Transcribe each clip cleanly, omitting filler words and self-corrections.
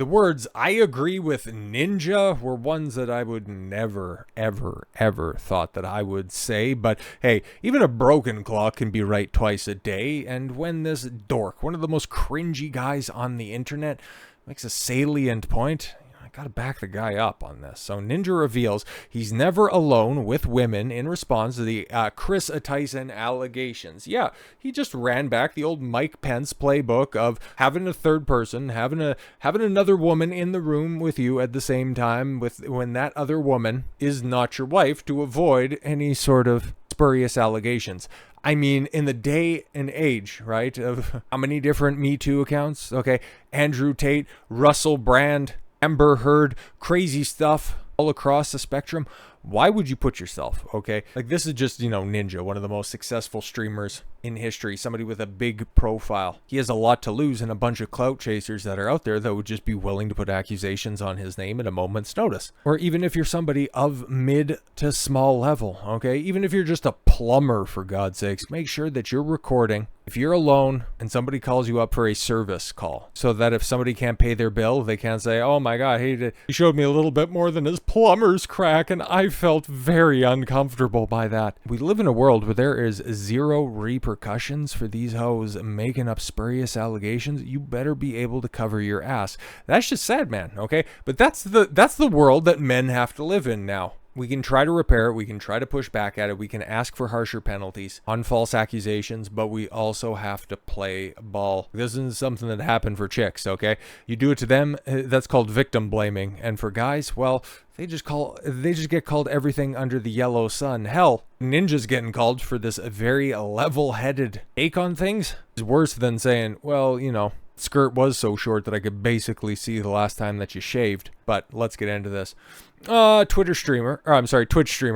The words "I agree with Ninja" were ones that I would never, ever, ever thought that I would say. But hey, even a broken clock can be right twice a day. And when this dork, one of the most cringy guys on the internet, makes a salient point, gotta back the guy up on this. So Ninja reveals he's never alone with women in response to the Kris Tyson allegations. Yeah, he just ran back the old Mike Pence playbook of having a third person, having another woman in the room with you at the same time when that other woman is not your wife, to avoid any sort of spurious allegations. I mean, in the day and age, right, of how many different Me Too accounts? Okay, Andrew Tate, Russell Brand, Amber Heard, crazy stuff all across the spectrum. Why would you put yourself, okay? Like, this is just, Ninja, one of the most successful streamers in history, somebody with a big profile. He has a lot to lose and a bunch of clout chasers that are out there that would just be willing to put accusations on his name at a moment's notice. Or even if you're somebody of mid to small level, okay? Even if you're just a plumber, for God's sakes, make sure that you're recording if you're alone and somebody calls you up for a service call, so that if somebody can't pay their bill, they can't say, "Oh my God, he showed me a little bit more than his plumber's crack and I felt very uncomfortable by that." We live in a world where there is zero repercussions for these hoes making up spurious allegations. You better be able to cover your ass. That's just sad, man, okay? But that's the world that men have to live in now. We can try to repair it. We can try to push back at it. We can ask for harsher penalties on false accusations, but we also have to play ball. This isn't something that happened for chicks, okay? You do it to them, that's called victim blaming. And for guys, well, they just get called everything under the yellow sun. Hell, Ninja's getting called for this very level-headed take on things. It's worse than saying, well, skirt was so short that I could basically see the last time that you shaved. But let's get into this. Twitch streamer.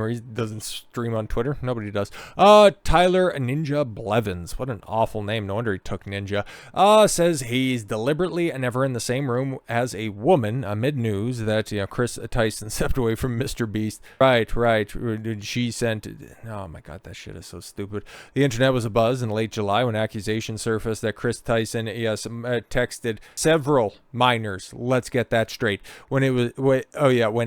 He doesn't stream on Twitter. Nobody does. Tyler Ninja Blevins. What an awful name. No wonder he took Ninja. Says he's deliberately never in the same room as a woman amid news that, Kris Tyson stepped away from MrBeast. Right. She sent... Oh my God, that shit is so stupid. The internet was abuzz in late July when accusations surfaced that Kris Tyson, texted several minors. Let's get that straight. When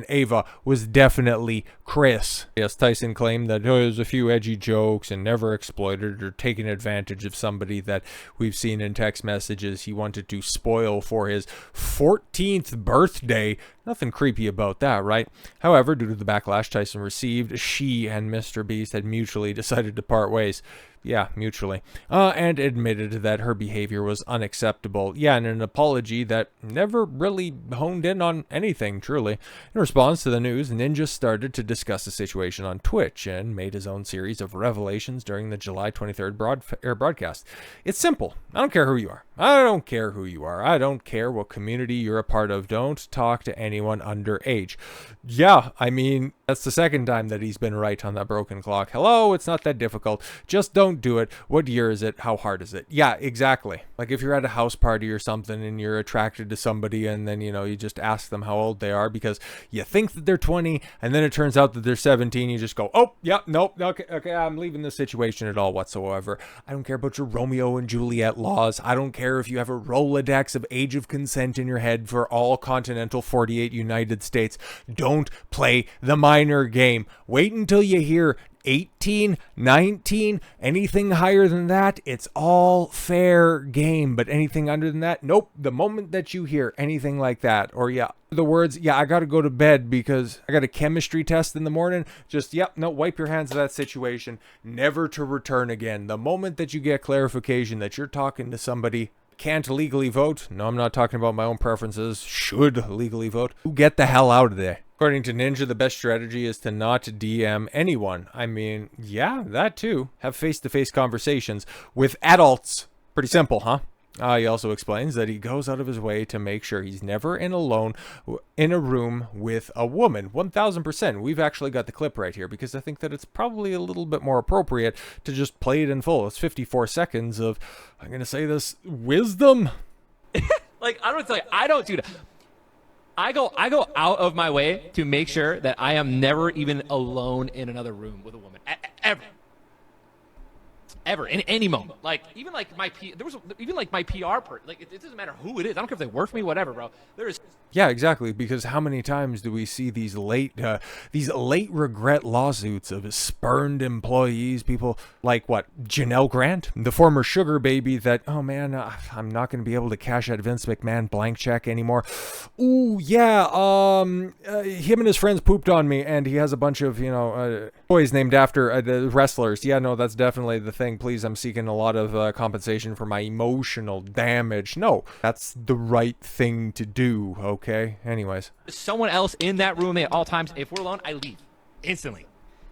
Ava was definitely Kris. Yes, Tyson claimed that there's a few edgy jokes and never exploited or taken advantage of somebody that we've seen in text messages he wanted to spoil for his 14th birthday. Nothing creepy about that, right? However, due to the backlash Tyson received, she and MrBeast had mutually decided to part ways. Yeah, mutually. And admitted that her behavior was unacceptable. Yeah, and an apology that never really honed in on anything, truly. In response to the news, Ninja started to discuss the situation on Twitch and made his own series of revelations during the July 23rd broadcast. It's simple. I don't care who you are. I don't care what community you're a part of. Don't talk to anyone underage. Yeah, I mean, that's the second time that he's been right on that broken clock. Hello, it's not that difficult. Just don't do it. What year is it? How hard is it? Yeah, exactly. Like if you're at a house party or something and you're attracted to somebody and then, you just ask them how old they are because you think that they're 20 and then it turns out that they're 17. You just go, oh, yeah, nope, okay, I'm leaving this situation at all whatsoever. I don't care about your Romeo and Juliet laws. I don't care if you have a Rolodex of age of consent in your head for all continental 48 United States. Don't play the minor game. Wait until you hear 18, 19, anything higher than that, it's all fair game. But anything under than that, nope. The moment that you hear anything like that, or the words, I gotta go to bed because I got a chemistry test in the morning, just, wipe your hands of that situation, never to return again. The moment that you get clarification that you're talking to somebody can't legally vote, no, I'm not talking about my own preferences, should legally vote, get the hell out of there. According to Ninja, the best strategy is to not DM anyone. I mean, yeah, that too. Have face-to-face conversations with adults. Pretty simple, huh? He also explains that he goes out of his way to make sure he's never alone in a room with a woman. 1000%. We've actually got the clip right here because I think that it's probably a little bit more appropriate to just play it in full. It's 54 seconds of, I'm going to say this, wisdom. Like, I don't do that. I go out of my way to make sure that I am never even alone in another room with a woman. Ever. ever in any moment. Like even like my PR like it doesn't matter who it is. I don't care if they work for me, whatever, bro. There is. Yeah, exactly. Because how many times do we see these late regret lawsuits of spurned employees? People like what Janelle Grant, the former sugar baby. That oh man, I'm not going to be able to cash that Vince McMahon blank check anymore. Ooh yeah, him and his friends pooped on me, and he has a bunch of toys named after the wrestlers. Yeah, no, that's definitely the thing. Please, I'm seeking a lot of compensation for my emotional damage. No, that's the right thing to do. Okay. Anyways, someone else in that room at all times. If we're alone, I leave instantly.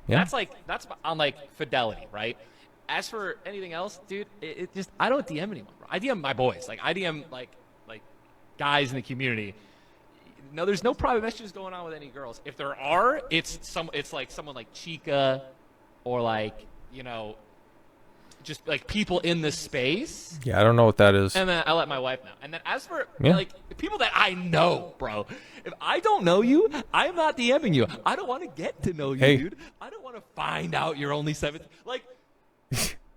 Yeah. That's on like fidelity, right? As for anything else, dude, it just I don't DM anyone. Bro. I DM my boys. Like I DM like guys in the community. No, there's no private messages going on with any girls. If there are, it's like someone like Chica, or like just like people in the space. Yeah, I don't know what that is. And then I let my wife know. And then as for like people that I know, bro, if I don't know you, I'm not DMing you. I don't want to get to know you, dude. I don't want to find out you're only 17. Like.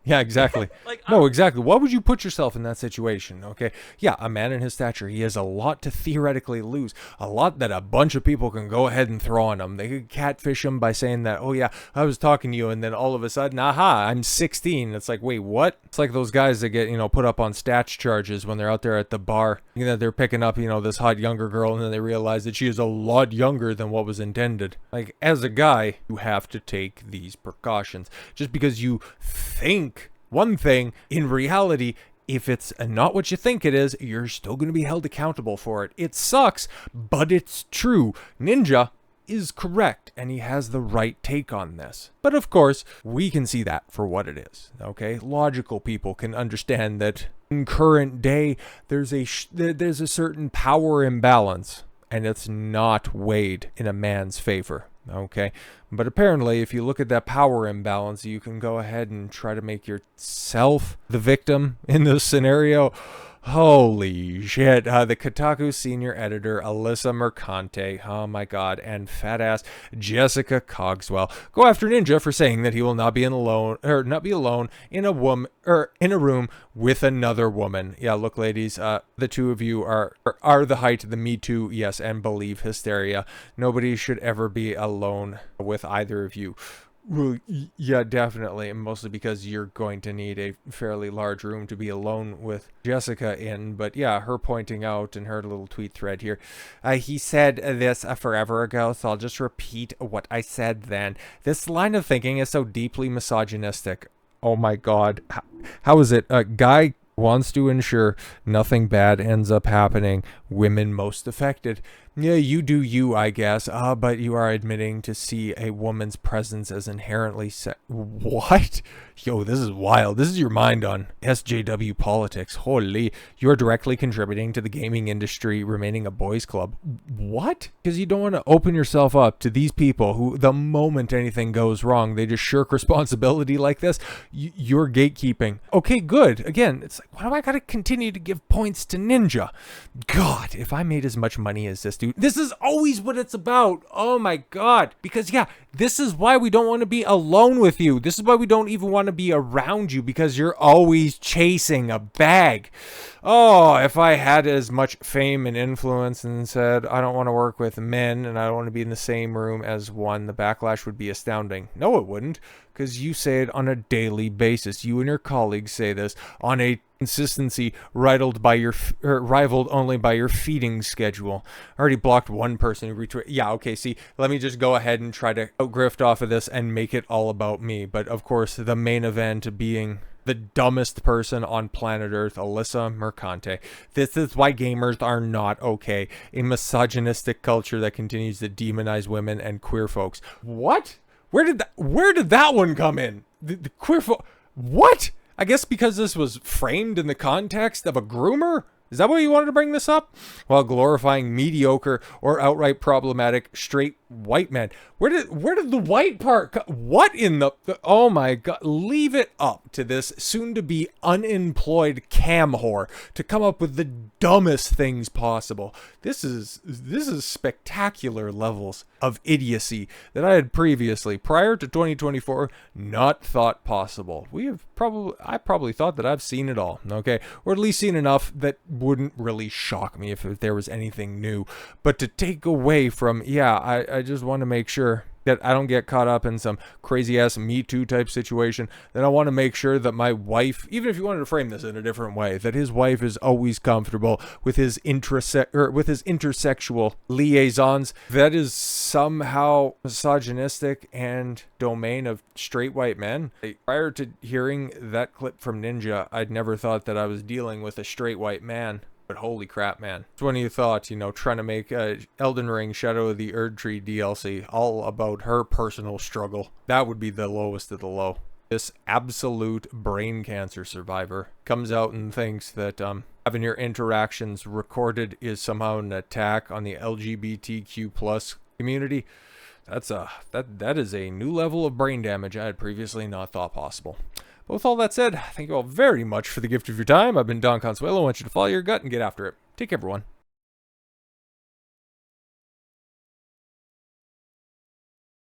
Yeah, exactly. No, exactly. Why would you put yourself in that situation? Okay. Yeah, a man in his stature, he has a lot to theoretically lose. A lot that a bunch of people can go ahead and throw on him. They could catfish him by saying that, oh yeah, I was talking to you, and then all of a sudden, aha, I'm 16. It's like, wait, what? It's like those guys that get, put up on stats charges when they're out there at the bar. They're picking up, this hot younger girl, and then they realize that she is a lot younger than what was intended. Like, as a guy, you have to take these precautions. Just because you think one thing, in reality, if it's not what you think it is, you're still going to be held accountable for it. It sucks, but it's true. Ninja is correct, and he has the right take on this. But of course, we can see that for what it is, okay? Logical people can understand that in current day, there's a certain power imbalance, and it's not weighed in a man's favor. Okay, but apparently if you look at that power imbalance, you can go ahead and try to make yourself the victim in this scenario. Holy shit. The Kotaku senior editor, Alyssa Mercante, oh my god, and fat ass Jessica Cogswell go after Ninja for saying that he will not be alone in a room with another woman. Yeah, look, ladies, the two of you are the height of the metoo, yes, and believe hysteria. Nobody should ever be alone with either of you. Well, yeah, definitely, and mostly because you're going to need a fairly large room to be alone with Jessica in. But yeah, her pointing out in her little tweet thread here, he said this forever ago, so I'll just repeat what I said then. This line of thinking is so deeply misogynistic. Oh my god, how is it? A guy wants to ensure nothing bad ends up happening. Women most affected. Yeah, you do you, I guess. But you are admitting to see a woman's presence as inherently what? Yo, this is wild. This is your mind on SJW politics. Holy, you're directly contributing to the gaming industry remaining a boys' club. What? Because you don't want to open yourself up to these people who, the moment anything goes wrong, they just shirk responsibility like this. You're gatekeeping. Okay, good. Again, it's like, why do I gotta continue to give points to Ninja? God, if I made as much money as this dude, this is always what it's about. Oh my god. Because yeah, this is why we don't want to be alone with you. This is why we don't even want to be around you, because you're always chasing a bag. Oh, if I had as much fame and influence and said, I don't want to work with men and I don't want to be in the same room as one, the backlash would be astounding. No, it wouldn't, because you say it on a daily basis. You and your colleagues say this on a consistency rivaled only by your feeding schedule. I already blocked one person who retweeted. Yeah, okay, see, let me just go ahead and try to grift off of this and make it all about me. But of course, the main event being the dumbest person on planet Earth, Alyssa Mercante. This is why gamers are not okay. A misogynistic culture that continues to demonize women and queer folks. What? Where did that one come in? The queer folk. What? I guess because this was framed in the context of a groomer? Is that why you wanted to bring this up? While glorifying mediocre or outright problematic straight white men. Where did the white part what in the oh my god, leave it up to this soon to be unemployed cam whore to come up with the dumbest things possible. This is spectacular levels of idiocy that I had previously, prior to 2024, not thought possible. I probably thought that I've seen it all, okay? Or at least seen enough that wouldn't really shock me if there was anything new. But to take away from, I just want to make sure that I don't get caught up in some crazy ass Me Too type situation. Then I want to make sure that my wife, even if you wanted to frame this in a different way, that his wife is always comfortable with his intersexual liaisons. That is somehow misogynistic and domain of straight white men. Prior to hearing that clip from Ninja, I'd never thought that I was dealing with a straight white man. But holy crap, man. It's when you thought, trying to make Elden Ring Shadow of the Erdtree DLC all about her personal struggle. That would be the lowest of the low. This absolute brain cancer survivor comes out and thinks that having your interactions recorded is somehow an attack on the LGBTQ plus community. That is a new level of brain damage I had previously not thought possible. But with all that said, thank you all very much for the gift of your time. I've been Don Consuelo. I want you to follow your gut and get after it. Take care, everyone.